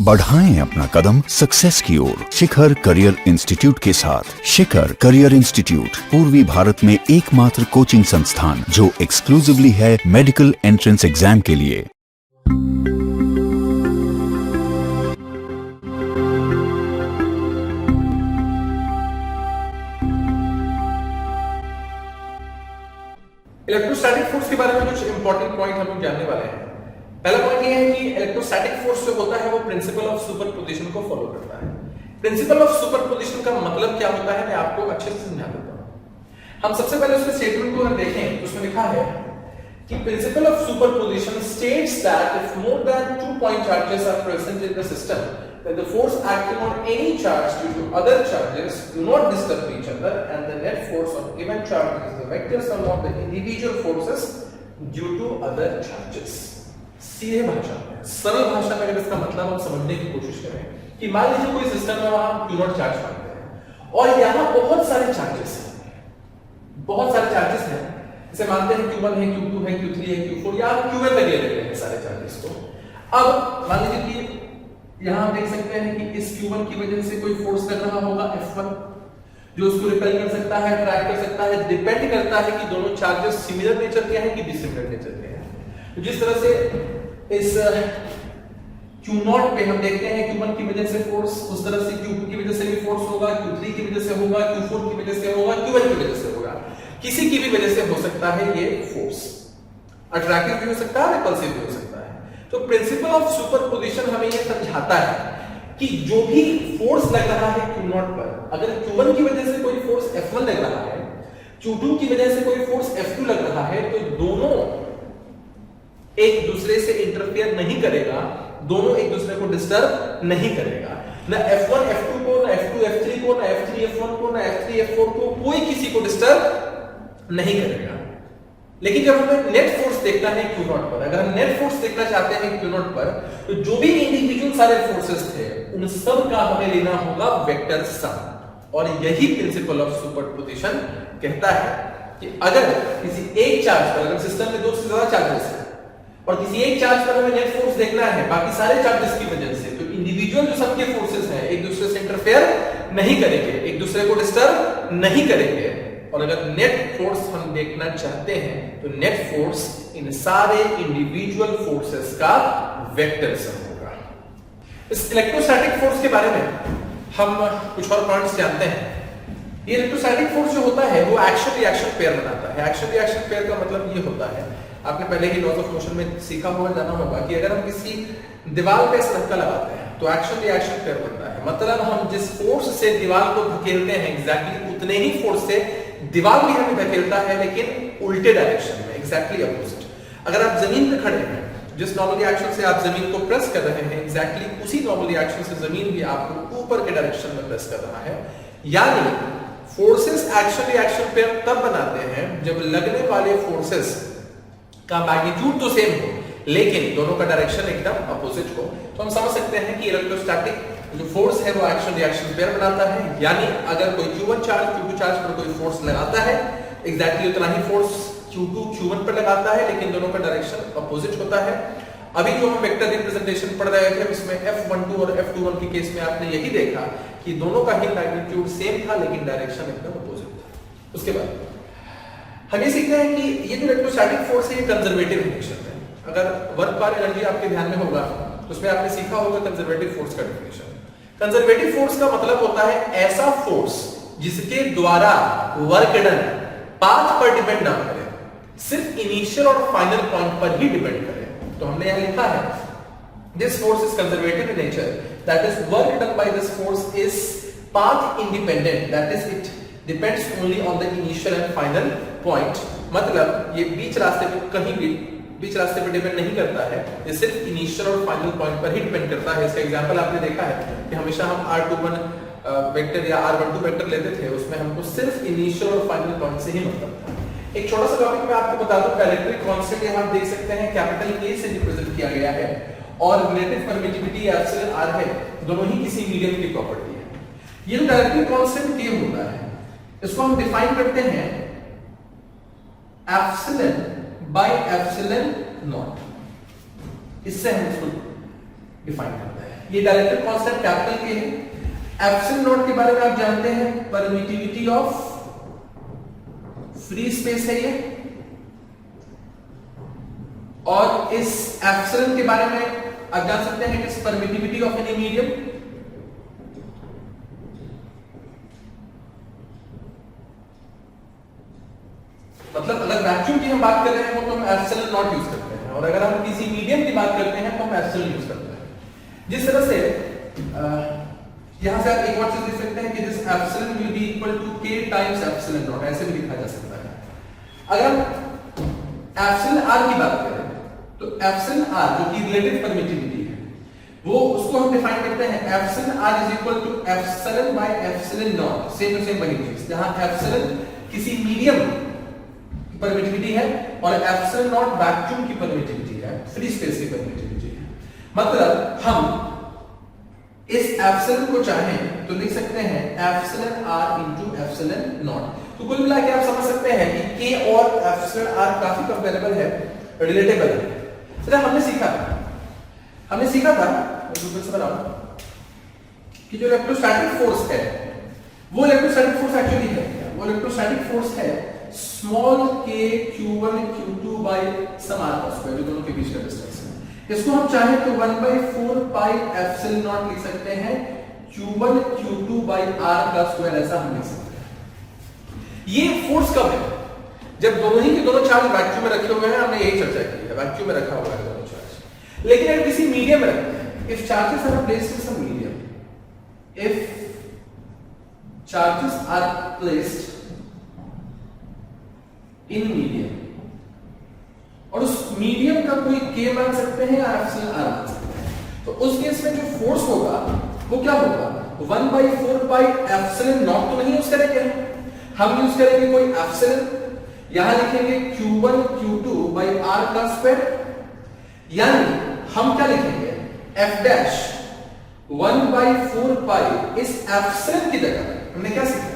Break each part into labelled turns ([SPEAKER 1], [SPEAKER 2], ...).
[SPEAKER 1] बढ़ाएं अपना कदम सक्सेस की ओर शिखर करियर इंस्टीट्यूट के साथ। शिखर करियर इंस्टीट्यूट पूर्वी भारत में एकमात्र कोचिंग संस्थान जो एक्सक्लूसिवली है मेडिकल एंट्रेंस एग्जाम के लिए।
[SPEAKER 2] इलेक्ट्रोस्टैटिक फोर्स के बारे में कुछ इंपॉर्टेंट पॉइंट हम लोग जानने वाले हैं। पहला पॉइंट ये है कि इलेक्ट्रोस्टैटिक फोर्स जो होता है वो प्रिंसिपल ऑफ सुपरपोजिशन को फॉलो करता है। प्रिंसिपल ऑफ सुपरपोजिशन का मतलब क्या होता है मैं आपको अच्छे से समझा देता हूं। हम सबसे पहले उसके स्टेटमेंट को अगर देखें तो उसमें लिखा है कि principle of superposition states that if more than 2 point charges are present in the system then the force acting on any charge due to other charges do not disturb each other and the net force of given charge is the vector sum of the individual forces due to other charges। सीधे भाषा में, सरल भाषा में अगर इसका मतलब हम समझने की कोशिश करें कि मान लीजिए कोई सिस्टम है वहां Q नॉट चार्ज मानते हैं और यहां बहुत सारे चार्जेस हैं, जैसे मानते हैं Q1 है, Q2 है, Q3 है, Q4 या Qn तक ले लेते हैं सारे चार्जेस को। अब मान लीजिए कि यहां हम देख सकते हैं कि इस Q1 की वजह से कोई फोर्स लग रहा होगा F1 जो उसको रिपेल कर सकता है, ट्रैक कर सकता है। डिपेंड करता है कि दोनों चार्जेस सिमिलर नेचर के हैं कि डिसिमिलर नेचर के हैं। तो जिस तरह से इस Q0 पे हम देखते हैं Q1 की वजह से फोर्स, उस तरह से Q2 की वजह से भी फोर्स होगा, Q3 की वजह से होगा, Q4 की वजह से होगा, Q1 की वजह से होगा। किसी की भी वजह से हो सकता है ये फोर्स, अट्रैक्टिव भी हो सकता है, रिपल्सिव भी हो सकता है। तो प्रिंसिपल ऑफ सुपरपोजिशन हमें यह समझाता है कि जो भी फोर्स लग रहा है Q0 पर, अगर Q1 की वजह से कोई फोर्स F1 लग रहा है, Q2 की वजह से कोई फोर्स F2 लग रहा है, तो दोनों एक दूसरे से इंटरफेयर नहीं करेगा, दोनों एक दूसरे को डिस्टर्ब नहीं करेगा। ना F1 F2 को, ना F2 F3 को, ना F3 F1 को, ना F3 F4 को, कोई किसी को डिस्टर्ब नहीं करेगा। लेकिन जब हमें नेट फोर्स देखना है Q0 पर, अगर हम नेट फोर्स देखना चाहते हैं Q0 पर, तो जो भी इंडिविजुअल सारे फोर्सेस थे उन सब का हमें लेना होगा वेक्टर सम। और यही प्रिंसिपल ऑफ सुपरपोजिशन कहता है कि अगर किसी एक चार्ज पर, अगर सिस्टम में 2 से ज्यादा चार्जेस हैं और किसी एक चार्ज पर हमें नेट फोर्स देखना है बाकी सारे चार्जेस की वजह से, तो इंडिविजुअल जो सबके फोर्सेस हैं एक दूसरे से इंटरफेयर नहीं करेंगे, एक दूसरे को डिस्टर्ब नहीं करेंगे। और अगर नेट फोर्स हम देखना चाहते हैं तो नेट फोर्स इन सारे इंडिविजुअल फोर्सेस का वेक्टर सम होगा। इस इलेक्ट्रोस्टैटिक फोर्स के बारे में हम कुछ और पॉइंट्स जानते हैं। ये इलेक्ट्रोस्टैटिक फोर्स जो होता है वो एक्शन रिएक्शन पेयर बनाता है। एक्शन रिएक्शन पेयर का मतलब ये होता है, आपने पहले ही लॉज ऑफ मोशन में सीखा होगा, जाना होगा कि अगर हम किसी दीवार पे धक्का लगाते हैं तो एक्शन रिएक्शन पेयर बनता है। मतलब हम जिस फोर्स से दीवार को धकेलते हैं एग्जैक्टली उतने ही फोर्स से दीवार भी हमें धकेलता है, लेकिन उल्टे डायरेक्शन में, एग्जैक्टली अपोजिट। अगर आप जमीन पे खड़े हैं, जिस नॉर्मली एक्शन से आप जमीन को प्रेस कर रहे हैं एग्जैक्टली उसी नॉर्मली एक्शन से जमीन भी आपको ऊपर के डायरेक्शन में प्रेस कर रहा है। यानी फोर्सेस एक्शन रिएक्शन पेयर तब बनाते हैं जब लगने वाले फोर्सेस का मैग्नीट्यूड तो सेम हो लेकिन दोनों का डायरेक्शन एकदम अपोजिट हो। तो हम समझ सकते हैं कि इलेक्ट्रोस्टैटिक जो फोर्स है वो एक्शन रिएक्शन पेयर बनाता है। यानी अगर कोई Q1 चार्ज Q2 चार्ज पर कोई फोर्स लगाता है, एग्जैक्टली उतना ही फोर्स Q2 Q1 पर लगाता है, लेकिन दोनों का डायरेक्शन अपोजिट होता है। अभी जो हम वेक्टर रिप्रेजेंटेशन पढ़ रहे थे उसमें F12 और F21 के केस में आपने यही देखा कि दोनों का ही मैग्नीट्यूड सेम था लेकिन डायरेक्शन एकदम अपोजिट था। उसके बाद हम ये सीखते हैं कि ये जो इलेक्ट्रोस्टैटिक फोर्स है ये कंजर्वेटिव नेचर है। अगर वर्क पर एनर्जी आपके ध्यान में होगा तो उसमें आपने सीखा होगा कंजर्वेटिव फोर्स का डेफिनेशन। कंजर्वेटिव फोर्स का मतलब होता है ऐसा फोर्स जिसके द्वारा वर्क डन पाथ पर डिपेंड ना करे, सिर्फ इनिशियल और फाइनल पॉइंट पर ही डिपेंड करे। तो हमने यहां लिखा है this force is conservative in nature, that is work done by this force is path independent, that is it depends only on the initial and final point. मतलब ये बीच रास्ते पे कहीं भी बीच रास्ते पर डिपेंड नहीं करता है, ये सिर्फ इनिशियल और फाइनल पॉइंट पर ही डिपेंड करता है। इसका एग्जांपल आपने देखा है कि हमेशा हम R21 वेक्टर या R12 वेक्टर लेते थे, उसमें हमको सिर्फ इनिशियल और फाइनल पॉइंट से ही मतलब था। एक छोटा सा टॉपिक मैं आपको बता दूं, इलेक्ट्रिक कांस्टेंट यहां आप देख सकते हैं कैपिटल A से रिप्रेजेंट किया गया है और रिलेटिव परमिटिविटी एप्सिलॉन R है, दोनों ही किसी मीडियम की प्रॉपर्टी है। ये जो इलेक्ट्रिक कांस्टेंट K होता है इसको हम डिफाइन करते हैं एप्सिलॉन बाय एप्सिलॉन नॉट, इससे हम इसको डिफाइन करते हैं। ये डायरेक्टेड कांस्टेंट कैपिटल के हैं। एप्सिलॉन नॉट के बारे में आप जानते हैं, परमिटिविटी ऑफ फ्री स्पेस है ये, और इस एप्सिलॉन के बारे में आप जान सकते हैं it is permittivity of any medium. मतलब अगर वैक्यूम की हम बात कर रहे हैं तो हम एप्सिलॉन नॉट यूज करते हैं, और अगर हम किसी मीडियम की बात करते हैं तो हम एप्सिलॉन यूज करते हैं। जिस तरह से यहां से आप एक और चीज देख सकते हैं कि this epsilon will be equal to k times epsilon not, ऐसे भी लिखा जा सकता है। अगर हम एप्सिलॉन r की बात करें तो एप्सिलॉन r जो कि रिलेटिव परमिटिविटी है, वो उसको हम डिफाइन करते हैं epsilon r is equal to epsilon by epsilon not, same to same वही चीज, जहां एप्सिलॉन किसी मीडियम की परमिटिविटी है और एप्सिलॉन नॉट वैक्यूम की परमिटिविटी है, फ्री स्पेस की परमिटिविटी है। मतलब हम इस एप्सिलॉन को चाहें तो लिख सकते हैं epsilon r into epsilon not. तो कुल मिला के आप समझ सकते हैं कि k और एप्सिलॉन r काफी कंपेरेबल है, रिलेटेबल है। तो हमने सीखा था कि जो इलेक्ट्रोस्टैटिक फोर्स है वो इलेक्ट्रोस्टैटिक फोर्स एक्चुअली है, वो इलेक्ट्रोस्टैटिक फोर्स है small k q1 q2 by some r का स्क्वायर, जो दोनों के बीच का डिस्टेंस है। इसको हम चाहें तो 1/4 pi एप्सिलॉन नॉट लिख सकते हैं q1 q2 by r का स्क्वायर, ऐसा हम लिख सकते हैं। ये फोर्स कब है? जब दोनों ही के दोनों चार्ज वैक्यूम में रखे हुए हैं, हमने यही चर्चा की है, वैक्यूम में रखा हुआ है दोनों चार्ज। लेकिन अगर किसी मीडियम में रखते हैं, if charges are placed in some medium, if charges are placed in medium, और उस मीडियम का कोई k मान सकते हैं या एप्सिलॉन r मान सकते हैं, तो उस केस में जो फोर्स होगा वो क्या होगा? 1/4 pi एप्सिलॉन नॉट तो नहीं यूज करेंगे, हम यूज करेंगे कोई एप्सिलॉन, यहां लिखेंगे q1 q2 by r का स्क्वायर, यानी हम क्या लिखेंगे f डैश 1/4 pi इस एप्सिलॉन की जगह हमने क्या सीखा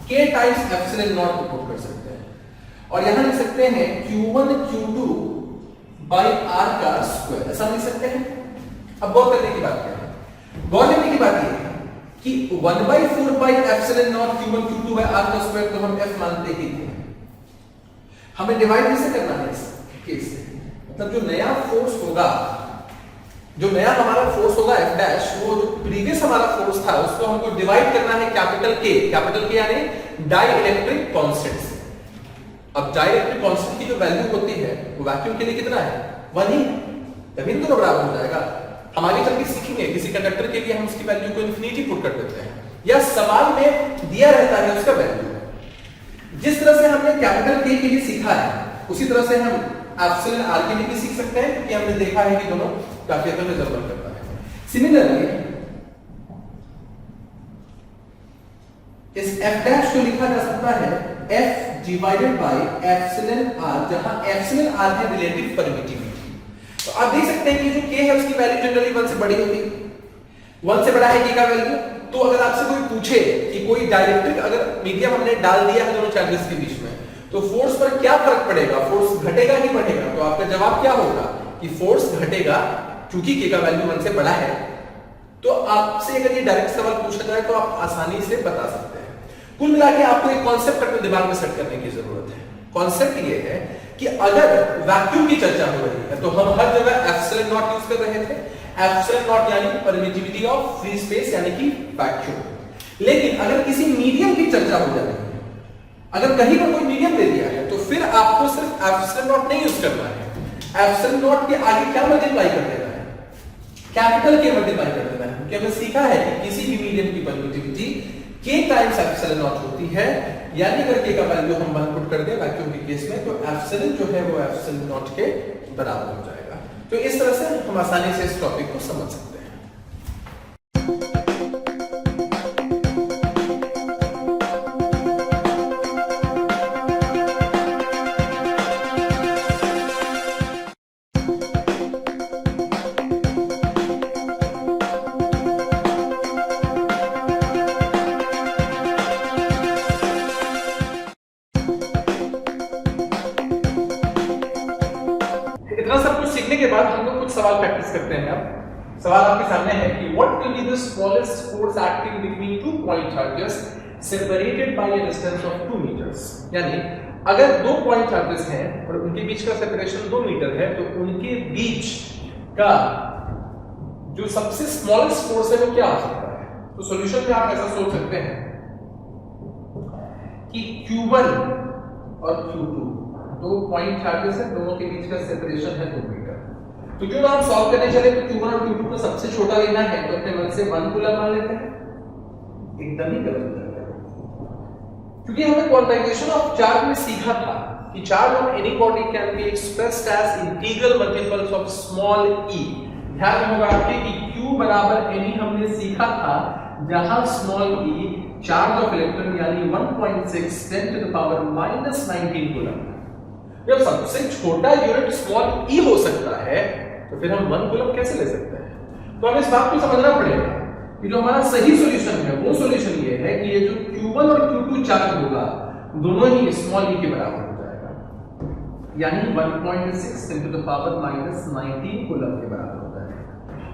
[SPEAKER 2] k टाइम्स एप्सिलॉन नॉट को पुट कर सकते हैं, और यहां लिख सकते हैं q1 q2 by r का स्क्वायर, ऐसा लिख सकते हैं। अब गौर करने की बात क्या है? गौर करने की बात यह है कि 1/4 pi epsilon not q1 q2 by r का स्क्वायर तो हम f मानते ही थे, हमें डिवाइड कैसे करना है इस केस से? मतलब जो नया फोर्स होगा, जो नया हमारा फोर्स होगा f डैश, वो जो प्रीवियस हमारा फोर्स था उसको हमको डिवाइड करना है कैपिटल K यानी डाइइलेक्ट्रिक कांस्टेंट से। अब डाइइलेक्ट्रिक कांस्टेंट की जो वैल्यू होती है वो वैक्यूम के लिए कितना है? 1 ही, तभी तो बराबर हो जाएगा। हम आगे चल के सीखेंगे किसी कंडक्टर के लिए हम उसकी वैल्यू को इन्फिनिटी पुट कर देते हैं, या सवाल में दिया रहता है उसका वैल्यू। जिस तरह से हमने कैपिटल K के लिए सीखा है उसी तरह से हम एप्सिलॉन r के लिए भी सीख सकते हैं, क्योंकि हमने देखा है कि दोनों काफी हद तक रिजल्ट करता है। सिमिलरली इस f डैश को लिखा जा सकता है f divided by epsilon r, जहां एप्सिलॉन r है रिलेटिव परमिटिविटी। तो आप देख सकते हैं कि जो k है उसकी वैल्यू जनरली 1 से बड़ी होती है, 1 से बड़ा है k का वैल्यू। तो अगर आपसे कोई पूछे कि कोई डाइलेक्ट्रिक अगर मीडियम हमने डाल दिया है दोनों चार्जेस के बीच में, तो फोर्स पर क्या फर्क पड़ेगा, फोर्स घटेगा कि बढ़ेगा? तो आपका जवाब क्या होगा कि फोर्स घटेगा, क्योंकि k का वैल्यू 1 से बड़ा है। तो आपसे अगर ये डायरेक्ट सवाल पूछा जाए तो आप आसानी से बता सकते हैं। कुल मिला के आपको एक कॉन्सेप्ट अपने दिमाग में सेट करने की जरूरत है। कॉन्सेप्ट ये है कि अगर वैक्यूम की चर्चा हो रही है तो हम हर जगह एप्सिलॉन नॉट यूज कर रहे थे, एप्सिलॉन नॉट यानी परमिटिविटी ऑफ फ्री स्पेस यानी कि वैक्यूम। लेकिन अगर किसी मीडियम की चर्चा हो जा रही है, अगर कहीं पर कोई मीडियम दे दिया है, तो फिर आपको सिर्फ एप्सिलॉन नॉट नहीं यूज करना है, एप्सिलॉन नॉट के आगे क्या मल्टीप्लाई कर देना है? कैपिटल K मल्टीप्लाई कर देना है। क्योंकि हमने सीखा है कि किसी भी मीडियम की permittivity K times epsilon not होती है, यानी अगर K का वैल्यू हम 1 पुट कर दें वैक्यूम के केस में, तो एप्सिलॉन जो है वो एप्सिलॉन नॉट के बराबर हो जाएगा। तो इस तरह से हम आसानी से इस टॉपिक को समझ सकते हैं। इतना सब कुछ सीखने के बाद हम लोग कुछ सवाल प्रैक्टिस करते हैं। अब सवाल आपके सामने है कि what will be the smallest force acting between two point charges separated by a distance of 2 metres. यानी अगर 2 पॉइंट चार्जेस हैं और उनके बीच का सेपरेशन 2 मीटर है तो उनके बीच का जो सबसे स्मॉलेस्ट फोर्स है वो क्या हो सकता है। तो सॉल्यूशन में आप ऐसा सोच सकते हैं कि Q1 और Q2 दो पॉइंट चार्जेस हैं, दोनों के बीच का सेपरेशन है 2 मीटर। तो क्यों ना हम सॉल्व करने चले तो Q1 और Q2 को सबसे छोटा लेना है तो अपने मन से 1 कूलम मान लेते हैं। एकदम ही गलत है, क्योंकि हमने क्वांटाइजेशन ऑफ चार्ज में सीखा था कि charge on any body can be expressed as integral multiples of small e। ध्यान होगा आपके कि Q बराबर एनी हमने सीखा था जहां small e charge of electron यानी 1.6 10 टू द पावर -19 कूलम। जब सबसे छोटा यूनिट स्मॉल e हो सकता है तो फिर हम 1 कूलम कैसे ले सकते हैं। तो हमें इस बात को समझना पड़ेगा कि जो हमारा सही सॉल्यूशन है वो सॉल्यूशन ये है कि ये जो Q1 और Q2 चार्ज होगा दोनों ही स्मॉल e के बराबर हो जाएगा, यानी 1.6 10 टू द पावर -19 कूलम के बराबर हो जाएगा।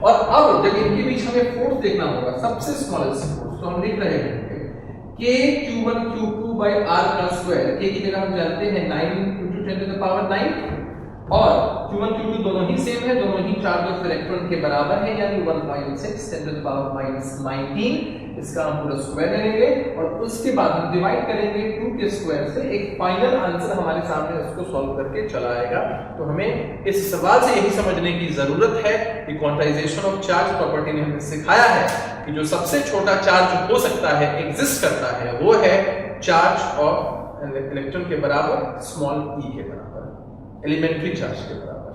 [SPEAKER 2] और अब जब इनके बीच हमें फोर्स देखना होगा सबसे स्मॉलेस्ट फोर्स, तो हम लिख रहे हैं k Q1 Q2 by r का स्क्वायर। k की जगह हम जानते हैं 9 × 10 टू द पावर 9 और Q1 Q2 दोनों ही सेम है, दोनों ही चार्ज ऑफ इलेक्ट्रॉन के बराबर है यानी 1.6 10 टू द पावर -19। इसका हम पूरा स्क्वायर ले लेंगे और उसके बाद हम डिवाइड करेंगे 2 के स्क्वायर से। एक फाइनल आंसर हमारे सामने इसको सॉल्व करके चला आएगा। तो हमें इस सवाल से यही समझने की जरूरत है कि क्वांटाइजेशन ऑफ चार्ज प्रॉपर्टी ने हमें सिखाया है कि जो सबसे छोटा चार्ज हो सकता है, एग्जिस्ट करता है, वो है चार्ज ऑफ इलेक्ट्रॉन के बराबर स्मॉल e के बराबर, एलिमेंट्री चार्ज के बराबर।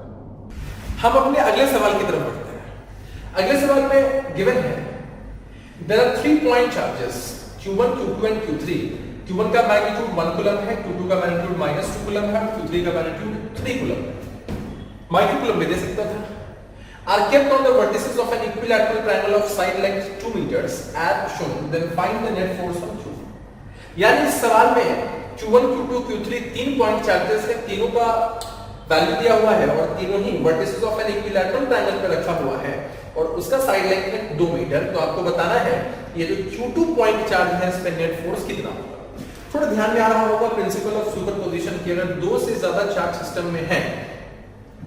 [SPEAKER 2] हम अपने अगले सवाल की तरफ बढ़ते हैं। अगले सवाल में गिवन है there are 3 point charges Q1 Q2 and Q3। Q1 का मैग्नीट्यूड 1 कूलम है, Q2 का मैग्नीट्यूड -2 कूलम है, Q3 का मैग्नीट्यूड 3 कूलम है। माइक्रो कूलम में दे सकता था। Are kept on the vertices of an equilateral triangle of side length 2 meters as shown, then find the net force on Q। यानी इस सवाल में Q1 Q2 Q3 3 point charges है, तीनों का वैल्यू दिया हुआ है और तीनों ही vertices of an equilateral triangle पे रखा हुआ है और उसका साइड लेंथ है 2 मीटर। तो आपको बताना है ये जो Q2 पॉइंट चार्ज है इस पे नेट फोर्स कितना होगा। थोड़ा ध्यान में आ रहा होगा प्रिंसिपल ऑफ सुपरपोजिशन की, अगर 2 से ज्यादा चार्ज सिस्टम में है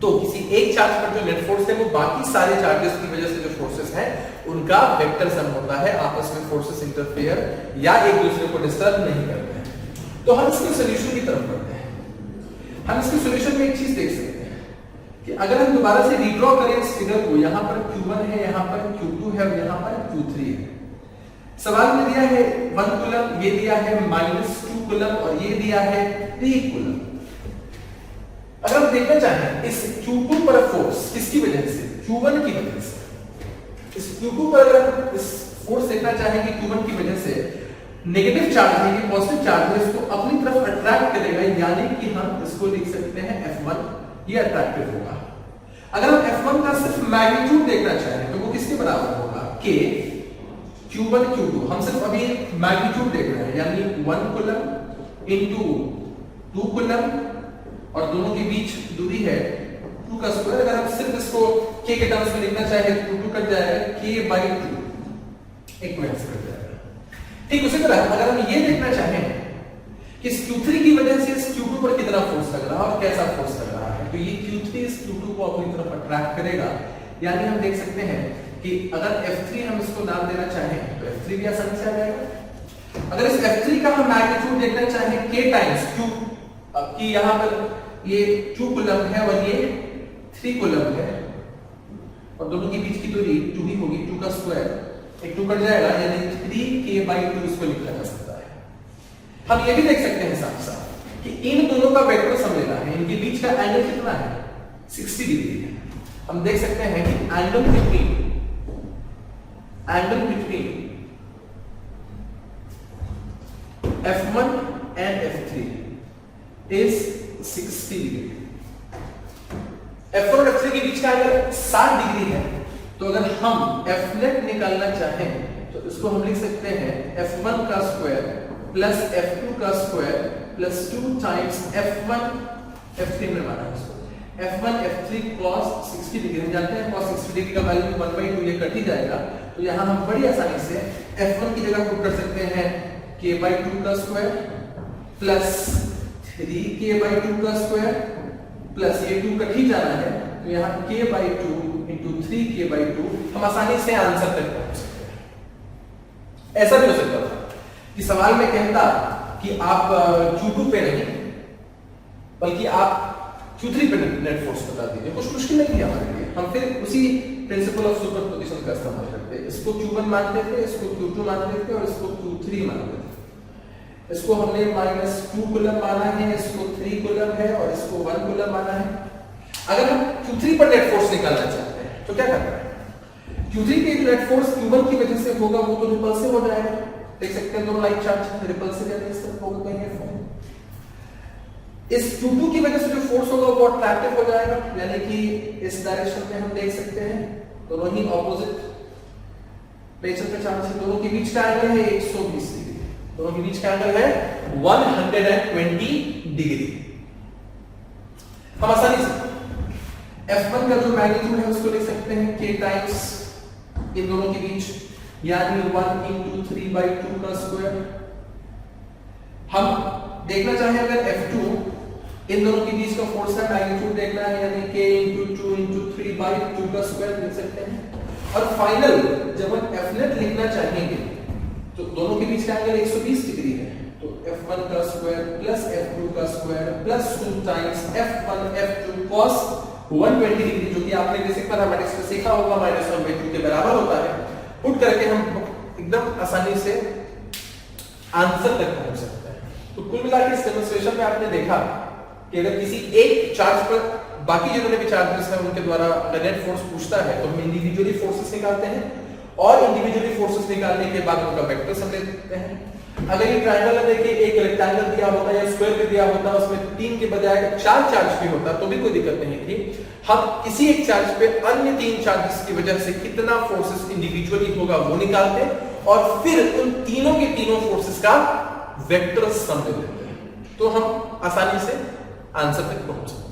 [SPEAKER 2] तो किसी एक चार्ज पर जो नेट फोर्स है वो बाकी सारे चार्जेस की वजह से जो फोर्सेस हैं उनका वेक्टर सम होता है, आपस में फोर्सेस इंटरफेयर या एक दूसरे को डिस्टर्ब नहीं करते हैं। तो हम इसके सॉल्यूशन की तरफ बढ़ते हैं। हम इसके सॉल्यूशन में एक चीज देख सकते हैं कि अगर हम दोबारा से रीड्रॉ करें इस फिगर को, यहां पर Q1 है, यहां पर Q2 है और यहां पर Q3 है। सवाल में दिया है 1 कूलम, ये दिया है -2 कूलम और ये दिया है 3 कूलम। अगर हम देखना चाहें इस Q2 पर फोर्स किसकी वजह से, Q1 की वजह से। इस Q2 पर अगर इस फोर्स देखना चाहेंगे Q1 की वजह से, नेगेटिव चार्ज है, ये पॉजिटिव चार्ज है, इसको अपनी तरफ अट्रैक्ट करेगा, यानी कि हम इसको लिख सकते हैं F1, ये अट्रैक्टिव होगा। अगर हम F1 का सिर्फ मैग्नीट्यूड देखना चाहें तो वो किसके बराबर होगा, K Q1 Q2। हम सिर्फ अभी मैग्नीट्यूड देख रहे हैं यानी 1 कूलम इनटू 2 कूलम और दोनों के बीच दूरी है 2 का स्क्वायर। अगर हम सिर्फ इसको K के टर्म्स में लिखना चाहें तो 2 कट जाएगा, K/2 एक में कट जाएगा। ठीक उसी तरह अगर हम ये देखना चाहें कि इस Q3 की वजह से इस Q2 पर कितना फोर्स लग रहा है और कैसा फोर्स लग रहा है, तो ये Q3 इस Q2 को अपनी तरफ अट्रैक्ट करेगा। यानी हम देख सकते हैं कि अगर F3 हम इसको नाम देना चाहें तो F3 भी आसानी से आ जाएगा। अगर इस F3 का हम मैग्नीट्यूड देखना चाहें K टाइम्स Q, अब कि यहां पर ये 2 कूलम है और ये 3 कूलम है और दोनों के बीच की दूरी 2 ही होगी, 2 का स्क्वायर, एक 2 कट जाएगा यानी 3K/2 इसको लिखा जा सकता है। हम ये भी देख सकते हैं साथ साथ कि इन दोनों का वेक्टर सम लेना है, इनके बीच का एंगल कितना है, 60 डिग्री है। हम देख सकते हैं कि angle between F1 and F3 is 60 degree. F1 और F3 के बीच का अगर 60 डिग्री है तो अगर हम Fnet निकालना चाहें तो इसको हम लिख सकते हैं F1 का स्क्वायर प्लस F2 का square plus 2 times F1 F3 में माना इसको, F1 F3 cos 60 डिग्री, हम जानते हैं cos 60 डिग्री का वैल्यू 1/2 ये कट ही जाएगा, तो यहाँ हम बड़ी आसानी से F1 की जगह पुट कर सकते हैं k/2 का स्क्वायर प्लस 3k/2 का स्क्वायर प्लस ये 2 कट ही जाना है, तो यहाँ k/2 into 3k/2 हम आसानी से आंसर तक पहुंच सकते हैं। ऐसा भी हो सकता था कि सवाल में कहता कि आप Q2 पे नहीं बल्कि आप Q3 पे नेट फोर्स बता दीजिए, कुछ मुश्किल नहीं है हमारे लिए। हम फिर उसी प्रिंसिपल ऑफ सुपरपोजिशन का इस्तेमाल करते हैं, इसको Q1 मानते थे, इसको Q2 मानते थे और इसको Q3 मानते थे। इसको हमने -2 कूलम माना है, इसको 3 कूलम है और इसको 1 कूलम माना है। अगर हम Q3 पर नेट फोर्स निकालना चाहते हैं तो क्या करना है? Q3 पे नेट फोर्स Q1 की वजह से होगा, वो तो रिपल्सिव हो जाएगा। देख सकते हैं दोनों लाइक चार्ज रिपल्सिव है, इस तरफ होगा कहीं इस Q2 की वजह से जो फोर्स होगा वो अट्रैक्टिव हो जाएगा, यानी कि इस डायरेक्शन में हम देख सकते हैं दोनों ही ऑपोजिट नेचर के चार्ज है। दोनों के बीच का एंगल है 120 डिग्री, दोनों के बीच का एंगल है 120 डिग्री। हम आसानी से F1 का जो मैग्नीट्यूड है उसको लिख सकते हैं k टाइम्स इन दोनों के बीच, यानी 1 into 3/2 का स्क्वायर। हम देखना चाहें अगर F2 इन दोनों के बीच का फोर्स का मैग्नीट्यूड देखना है, यानी k into 2 into 3/2 का स्क्वायर लिख सकते हैं। और फाइनल जब हम Fnet लिखना चाहेंगे तो दोनों के बीच का एंगल 120 डिग्री है, तो F1 का स्क्वायर प्लस F2 का square plus 2 times F1 F2 cos 120 degree, जो कि आपने बेसिक मैथमेटिक्स में सीखा होगा -1/2 के बराबर होता है। पुट करके हम एकदम आसानी से आंसर तक पहुंच सकते हैं। तो कुल मिलाकर इस डेमोंस्ट्रेशन में आपने देखा कि अगर किसी एक चार्ज पर बाकी जितने भी चार्जेस हैं उनके द्वारा नेट फोर्स पूछता है तो हम इंडिविजुअली फोर्सेस निकालते हैं और इंडिविजुअली फोर्सेस निकालने के बाद उनका वेक्टर सम लेते हैं। अगर ये ट्रायंगल है, देखिए एक रेक्टेंगल दिया होता है या स्क्वायर भी दिया होता है, उसमें 3 के बजाय 4 चार्ज भी होता तो भी कोई दिक्कत नहीं थी। हम किसी एक चार्ज पे अन्य 3 चार्जेस की वजह से कितना फोर्सेस इंडिविजुअली होगा वो निकालते और फिर उन तीनों के तीनों फोर्सेस का वेक्टर सम ले लेते हैं, तो हम आसानी से आंसर तक पहुंच सकते हैं।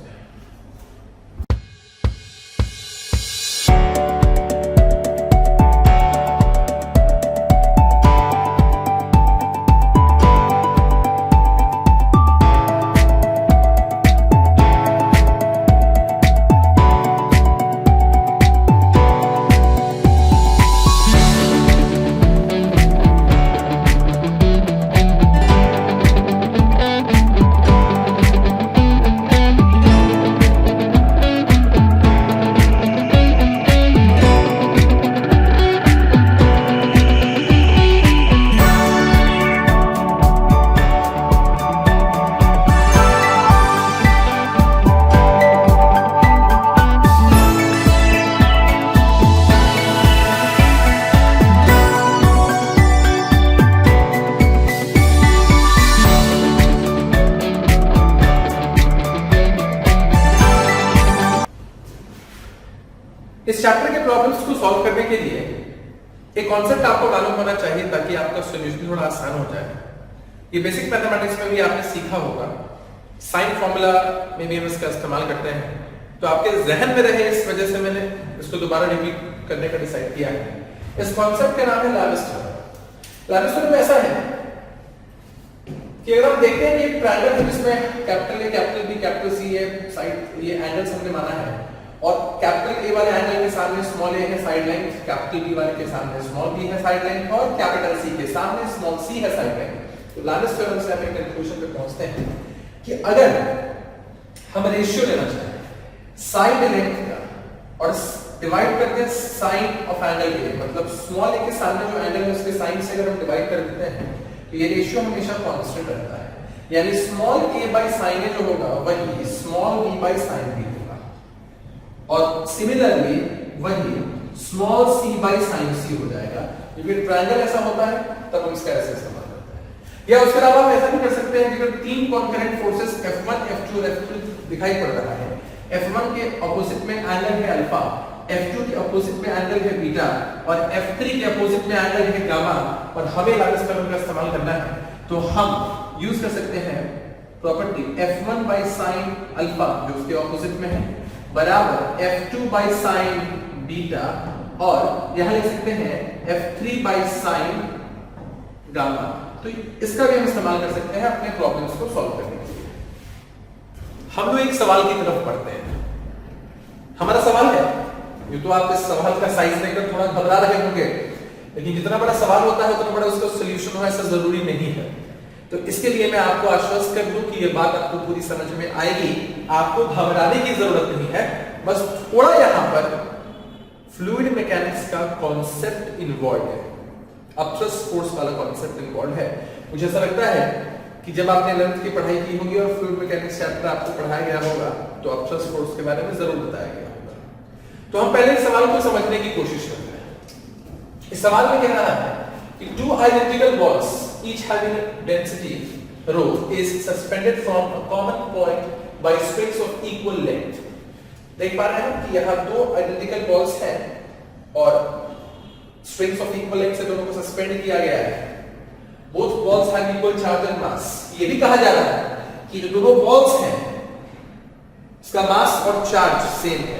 [SPEAKER 2] इस चैप्टर के प्रॉब्लम्स को सॉल्व करने के लिए एक कॉन्सेप्ट आपको मालूम होना चाहिए ताकि आपका सॉल्यूशन थोड़ा आसान हो जाए। ये बेसिक मैथमेटिक्स में भी आपने सीखा होगा, साइन फॉर्मूला में भी हम इसका इस्तेमाल करते हैं, तो आपके जहन में रहे इस वजह से मैंने इसको दोबारा रिपीट करने का डिसाइड किया है। इस कॉन्सेप्ट का नाम है लामिस थ्योरम। लामिस थ्योरम ऐसा है कि अगर हम देखते हैं कि एक ट्रायंगल है जिसमें capital A, capital B, capital C है, साइड ये एंगल्स हमने माना है और कैपिटल ए वाले एंगल के सामने स्मॉल ए है साइड लेंथ, कैपिटल बी वाले के सामने स्मॉल बी है साइड लेंथ और कैपिटल सी के सामने स्मॉल सी है साइड लेंथ। तो लामिस थ्योरम से हम एक कंक्लूजन पे पहुंचते हैं कि अगर हम रेशियो लेना चाहें साइड लेंथ का और डिवाइड करते हैं साइन ऑफ एंगल के, मतलब स्मॉल ए के सामने जो एंगल है उसके साइन से अगर हम डिवाइड कर देते हैं तो ये रेशियो हमेशा कांस्टेंट रहता है, यानी small a by sine A जो होगा वही small b by sine B होगा और सिमिलरली वही small c by sine C हो जाएगा। जब ये ट्रायंगल ऐसा होता है तब हम इसका ऐसे इस्तेमाल करते हैं। या उसके अलावा हम ऐसा भी कर सकते हैं कि अगर तीन कॉन्करेंट फोर्सेस F1 F2 और F3 दिखाई पड़ रहा है, F1 के ऑपोजिट में एंगल है अल्फा, F2 के ऑपोजिट में एंगल है बीटा और F3 के ऑपोजिट में एंगल है गामा और हमें लामिस थ्योरम का इस्तेमाल करना है, तो हम यूज कर सकते हैं property F1 by sine alpha जो उसके ऑपोजिट में है बराबर F2 बाई साइन बीटा और यहां लिख सकते हैं F3 बाई साइन गामा। तो इसका भी हम इस्तेमाल कर सकते हैं अपने प्रॉब्लम्स को सॉल्व करने के लिए। हम लोग एक सवाल की तरफ पढ़ते हैं। हमारा सवाल है, ये तो आप इस सवाल का साइज देखकर थोड़ा घबरा रहे होंगे, लेकिन जितना बड़ा सवाल होता है उतना बड़ा उसका सॉल्यूशन हो ऐसा जरूरी नहीं है। तो इसके लिए मैं आपको आश्वस्त कर दूं कि ये बात आपको पूरी समझ में आएगी, आपको घबराने की जरूरत नहीं है। बस थोड़ा यहां पर फ्लूइड मैकेनिक्स का कॉन्सेप्ट इन्वॉल्व है, अपस्ट्रीम फोर्स वाला कॉन्सेप्ट इन्वॉल्व है। मुझे ऐसा लगता है कि जब आपने 11th की पढ़ाई की होगी और फ्लूइड मैकेनिक्स चैप्टर आपको पढ़ाया गया होगा तो अपस्ट्रीम फोर्स के बारे में जरूर बताया गया होगा। तो हम पहले इस सवाल को समझने की कोशिश करते हैं। इस सवाल में कह रहा है कि two identical balls each having density rho is suspended from a common point by strings of equal length। देख पा रहे हैं कि यहाँ दो आइडेंटिकल बॉल्स हैं और स्ट्रिंग्स ऑफ इक्वल लेंथ से दोनों को सस्पेंड किया गया है। Both balls have equal charge and mass. ये भी कहा जा रहा है कि जो दोनों बॉल्स हैं इसका मास और चार्ज सेम है।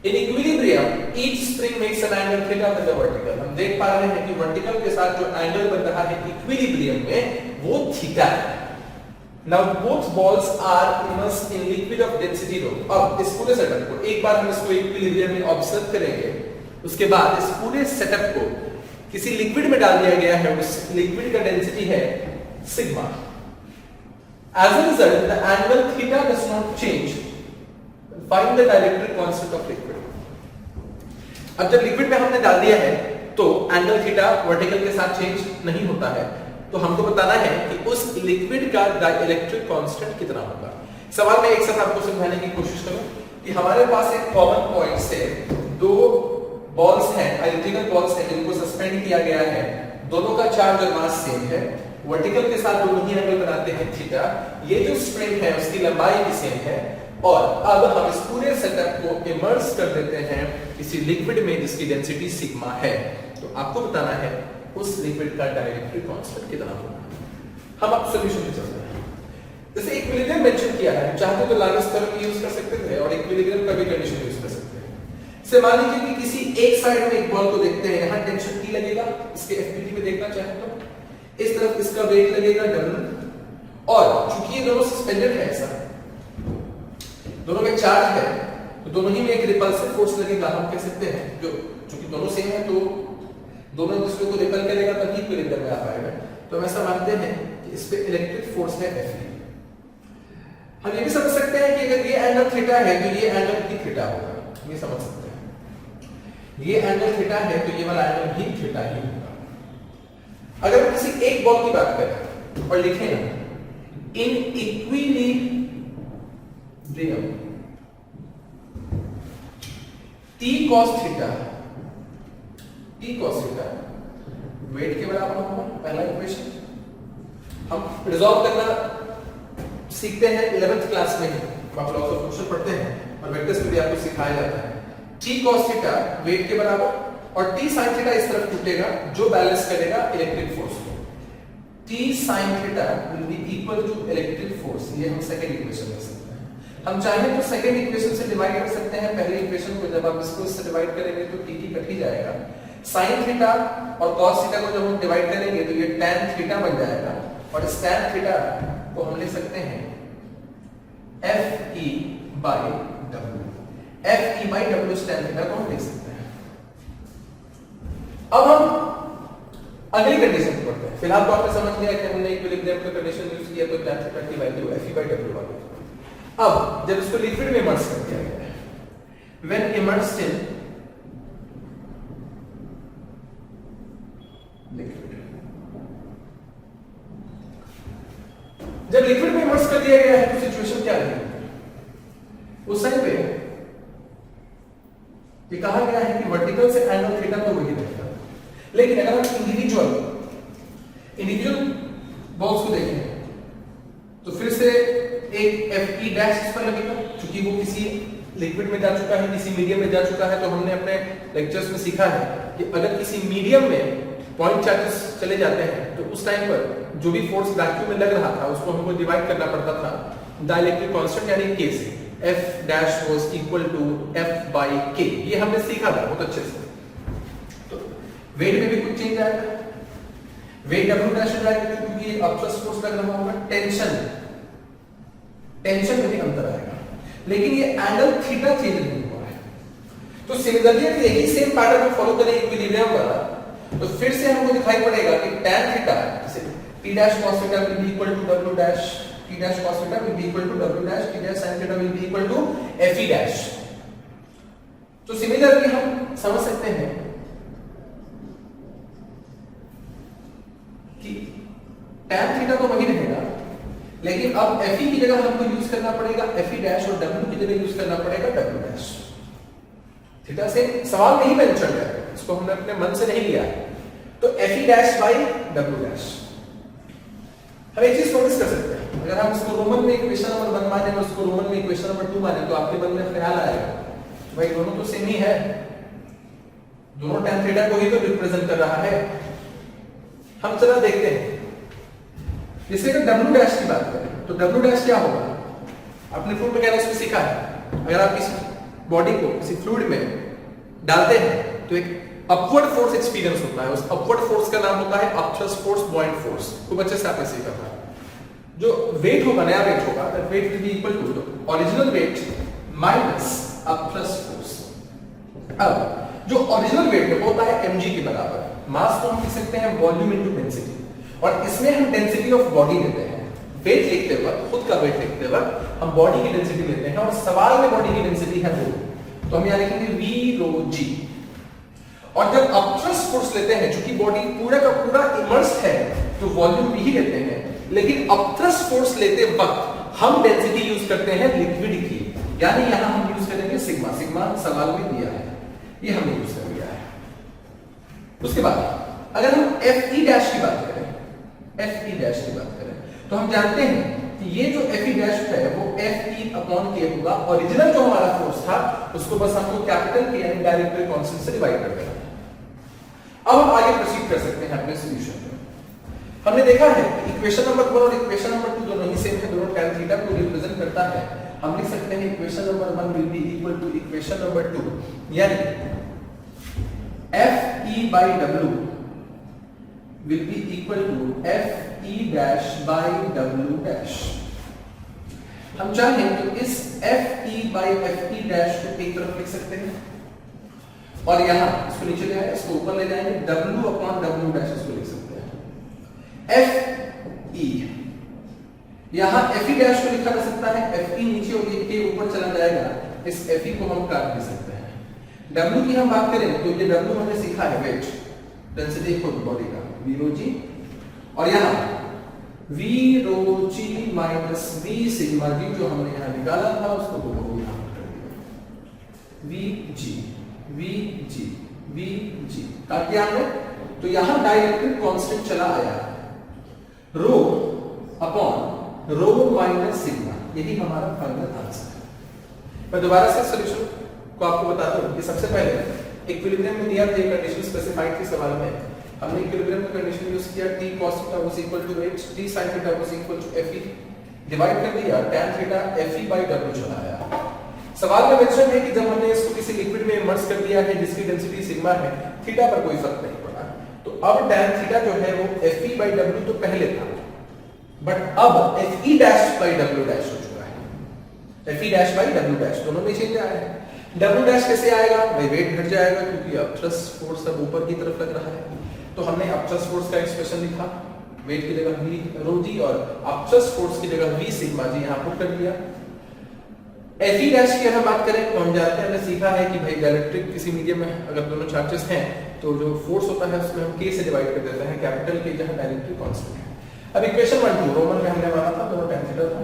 [SPEAKER 2] In equilibrium, each string makes an angle theta with the vertical। हम देख पा रहे हैं कि वर्टिकल के साथ जो एंगल बन रहा है इक्विलिब्रियम में वो थीटा है। Now both balls are immersed in liquid of density rho। अब इस पूरे सेटअप को एक बार हम इसको इक्विलिब्रियम में ऑब्जर्व करेंगे, उसके बाद इस पूरे सेटअप को किसी लिक्विड में डाल दिया गया है, उस लिक्विड का डेंसिटी है sigma. As a result, the angle theta does not change। Find the dielectric constant of liquid। अब जब लिक्विड में हमने डाल दिया है तो एंगल थीटा वर्टिकल के साथ चेंज नहीं होता है, तो हमको बताना है कि उस लिक्विड का डाइलेक्ट्रिक कांस्टेंट कितना होगा। सवाल में एक साथ आपको समझाने की कोशिश करूं कि हमारे पास एक कॉमन पॉइंट से दो बॉल्स हैं, आइडेंटिकल बॉल्स हैं जिनको सस्पेंड किया गया है, दोनों का चार्ज और मास सेम है, वर्टिकल के साथ दोनों ही एंगल बनाते हैं थीटा। ये जो स्ट्रिंग है उसकी लंबाई भी सेम है और अब हम इस पूरे सेटअप को इमर्स कर देते हैं किसी लिक्विड में जिसकी डेंसिटी सिग्मा है। तो आपको बताना है उस लिक्विड का डाइलेक्ट्रिक कांस्टेंट कितना होगा। हम अब सॉल्यूशन पे चलते हैं। जैसे इक्विलिब्रियम मेंशन किया है, चाहते तो लार्जेस्ट थ्योरम यूज कर सकते थे और इक्विलिब्रियम का भी कंडीशन यूज कर सकते हैं। से मान लीजिए कि किसी एक साइड में एक बॉल को देखते हैं, यहां टेंशन T लगेगा, इसके एफपीटी में देखना चाहे तो इस तरफ इसका वेट लगेगा W, और चूंकि ये दोनों सस्पेंडेड है, ऐसा दोनों में चार्ज है तो दोनों ही में एक रिपल्सिव फोर्स लगेगा। हम कह सकते हैं जो चूंकि दोनों सेम है तो दोनों एक दूसरे को रिपल करेगा तभी इक्विलिब्रियम में आ पाएगा। तो हम ऐसा मानते हैं कि इस पे इलेक्ट्रिक फोर्स है Fe। हम ये भी समझ सकते हैं कि अगर ये एंगल थीटा है तो ये एंगल भी थीटा होगा, ये समझ सकते हैं। ये एंगल थीटा है तो ये वाला एंगल भी थीटा ही होगा। अगर हम किसी एक बॉल की बात करें और लिखें ना इन equilibrium T cos theta, T cos theta weight के बराबर होगा। पहला इक्वेशन हम रिजॉल्व करना सीखते हैं 11th क्लास में, आप लॉस ऑफ मोशन पढ़ते हैं और वेक्टर्स में भी आपको सिखाया जाता है। T cos थीटा वेट के बराबर और T sin थीटा इस तरफ टूटेगा जो बैलेंस करेगा इलेक्ट्रिक फोर्स को। T sin theta will be equal to electric force. ये हम सेकंड इक्वेशन में हम चाहें तो सेकंड इक्वेशन से डिवाइड कर सकते हैं पहली इक्वेशन को। जब आप इसको इससे डिवाइड करेंगे तो टी कट ही जाएगा। sin थीटा और cos थीटा को जब हम डिवाइड करेंगे तो ये tan थीटा बन जाएगा और इस tan थीटा को हम लिख सकते हैं Fe by W। Fe by W इस tan थीटा को हम लिख सकते हैं। अब हम अगली कंडीशन पढ़ते हैं। फिलहाल तो आपने समझ लिया कि हमने इक्विलिब्रियम का कंडीशन यूज किया तो tan थीटा की वैल्यू Fe by W आ गई। अब जब इसको लिक्विड में इमर्स कर दिया गया है, when immersed in liquid, जब लिक्विड में इमर्स कर दिया गया है तो सिचुएशन क्या रहेगी? उस टाइम पे ये कहा गया है कि वर्टिकल से एंगल थीटा तो वही रहेगा, लेकिन अगर हम इंडिविजुअल बॉक्स को देखें तो फिर से एक Fe डैश इस पर लगेगा, क्योंकि वो किसी लिक्विड में जा चुका है, किसी मीडियम में जा चुका है। तो हमने अपने लेक्चर्स में सीखा है कि अगर किसी मीडियम में पॉइंट चार्जेस चले जाते हैं तो उस टाइम पर जो भी फोर्स वैक्यूम में लग रहा था उसको हमको डिवाइड करना पड़ता था डाइलेक्ट्रिक कांस्टेंट यानी k से। F dash was equal to F by k, ये हमने सीखा था बहुत अच्छे से। तो वेट में भी कुछ चेंज आएगा, वेट W डैश हो जाएगा क्योंकि ये अपथ्रस्ट फोर्स लग रहा होगा। टेंशन में भी अंतर आएगा, लेकिन ये एंगल थीटा चेंज नहीं हुआ है। तो सिमिलरली अगर यही सेम पैटर्न में फॉलो करें इक्विलिब्रियम वाला, तो फिर से हमको दिखाई पड़ेगा कि tan थीटा जैसे t dash cos theta will be equal to w dash, t dash cos theta will be equal to w dash, t dash sin theta will be equal to fe dash. तो similarly हम समझ सकते हैं कि tan theta तो वही रहेगा, लेकिन अब fe की जगह हमको यूज करना पड़ेगा fe डैश और w की जगह यूज करना पड़ेगा w डैश। थीटा से सवाल नहीं बन चल रहा है, इसको हमने अपने मन से नहीं लिया है। तो fe dash by w dash. हम एक चीज नोटिस कर सकते हैं, अगर हम इसको रोमन में इक्वेशन नंबर 1 माने और उसको रोमन में इक्वेशन नंबर 2 माने तो आपके मन में ख्याल आएगा भाई दोनों तो सेम ही है, दोनों tan थीटा को ही तो रिप्रेजेंट कर रहा है। हम चला देखते हैं, जैसे अगर w डैश की बात करें तो w डैश क्या होगा, आपने फ्लूइड मैकेनिक्स में सीखा है। अगर आप किसी बॉडी को किसी फ्लूइड में डालते हैं तो एक अपवर्ड फोर्स एक्सपीरियंस होता है, उस अपवर्ड फोर्स का नाम होता है अपथ्रस्ट फोर्स, बॉइंट फोर्स। खूब अच्छे से आपने सीखा था। जो वेट होगा, नया वेट होगा, that weight will be equal to original weight minus upthrust force. अब जो ओरिजिनल वेट है वो होता है mg के बराबर। मास को हम लिख सकते हैं वॉल्यूम इनटू डेंसिटी, और इसमें हम डेंसिटी ऑफ बॉडी लेते हैं। वेट लिखते वक्त, खुद का वेट लिखते वक्त हम बॉडी की डेंसिटी लेते हैं, और सवाल में बॉडी की डेंसिटी है वो, तो हम यहां लिखेंगे v rho g। और जब अपथ्रस्ट फोर्स लेते हैं, चूंकि बॉडी पूरा का पूरा इमर्स्ड है तो वॉल्यूम भी ही लेते हैं, लेकिन अपथ्रस्ट फोर्स लेते वक्त हम डेंसिटी यूज करते हैं लिक्विड की, यानी यहां हम यूज करेंगे सिग्मा। सिग्मा सवाल में दिया है, ये हमने यूज कर लिया है। उसके बाद अगर हम fe डैश की बात करें, fe डैश की बात करें तो हम जानते हैं कि ये जो fe डैश है वो fe अपॉन k होगा। ओरिजिनल जो हमारा फोर्स था उसको बस हमको कैपिटल K यानी डायरेक्ट कांस्टेंट से डिवाइड कर देना है। अब हम आगे प्रोसीड कर सकते हैं अपने सॉल्यूशन में। हमने देखा है कि इक्वेशन नंबर 1 और इक्वेशन नंबर 2 दोनों ही सेम है, दोनों tan थीटा को रिप्रेजेंट करता है। हम लिख सकते हैं equation number 1 will be equal to equation number 2, यानी fe by w will be equal to fe dash by w dash। हम चाहें तो इस fe by fe dash को एक तरफ लिख सकते हैं, और यहां इसको नीचे ले आए, इसको ऊपर ले जाएंगे, w अपॉन w dash इसको लिख सकते हैं। fe यहां fe dash को लिखा जा सकता है, fe नीचे और के ऊपर चला जाएगा, इस fe को हम काट भी सकते हैं। w की हम बात करें तो ये w हमने सीखा है वेट, डेंसिटी ऑफ बॉडी का v rho g, और यहां v rho g minus v sigma g जो हमने यहां निकाला था उसको वो यहां कर दिया, v g काट दिया हमने। तो यहां डाइलेक्ट्रिक कांस्टेंट चला आया rho upon rho minus sigma, यही हमारा फाइनल आंसर है। मैं दोबारा से सॉल्यूशन को आपको बताता हूं कि सबसे पहले इक्विलिब्रियम में दिया था, कंडीशन स्पेसिफाइड थी सवाल में, हमने इक्विलिब्रियम का कंडीशन यूज किया, t cos theta was equal to h, t sin theta was equal to fe, divide कर दिया, tan theta fe by w चला आया। सवाल में मेंशन है कि जब हमने इसको किसी लिक्विड में इमर्स कर दिया है जिसकी डेंसिटी सिग्मा है, थीटा पर कोई फर्क नहीं पड़ा, तो अब tan थीटा जो है वो fe by w तो पहले था, बट अब fe dash by w dash हो चुका है। fe dash by w dash दोनों में चेंज आया है। w डैश कैसे आएगा भाई, वेट घट जाएगा क्योंकि अपथ्रस्ट फोर्स अब ऊपर की तरफ लग रहा है, तो हमने अपथ्रस्ट फोर्स का एक्सप्रेशन लिखा, वेट की जगह v rho g और अपथ्रस्ट फोर्स की जगह v सिग्मा g यहां पुट कर दिया। fe डैश की अगर बात करें तो हम जानते हैं, हमने सीखा है कि भाई डाइलेक्ट्रिक किसी मीडियम में अगर दोनों चार्जेस हैं तो जो फोर्स होता है उसमें हम k से डिवाइड कर देते हैं, कैपिटल K जहां डाइलेक्ट्रिक कांस्टेंट है। अब इक्वेशन 1 2 रोमन में हमने माना था, दोनों tan थीटा था।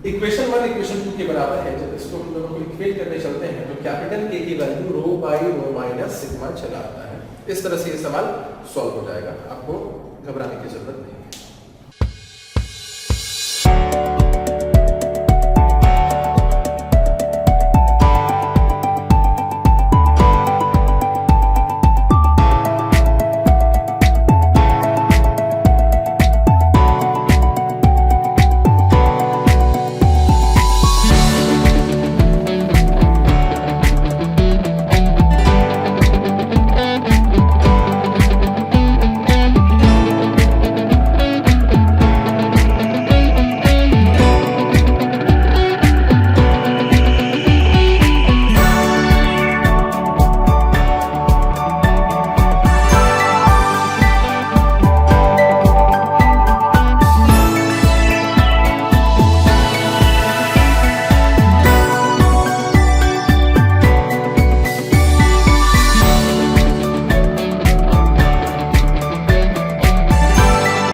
[SPEAKER 2] इक्वेशन 1 इक्वेशन 2 के बराबर है, जब इसको हम दोनों को इक्वेट करने चलते हैं तो कैपिटल K की वैल्यू रो बाय रो माइनस सिग्मा चला आता है। इस तरह से ये सवाल सॉल्व हो जाएगा, आपको घबराने की जरूरत नहीं।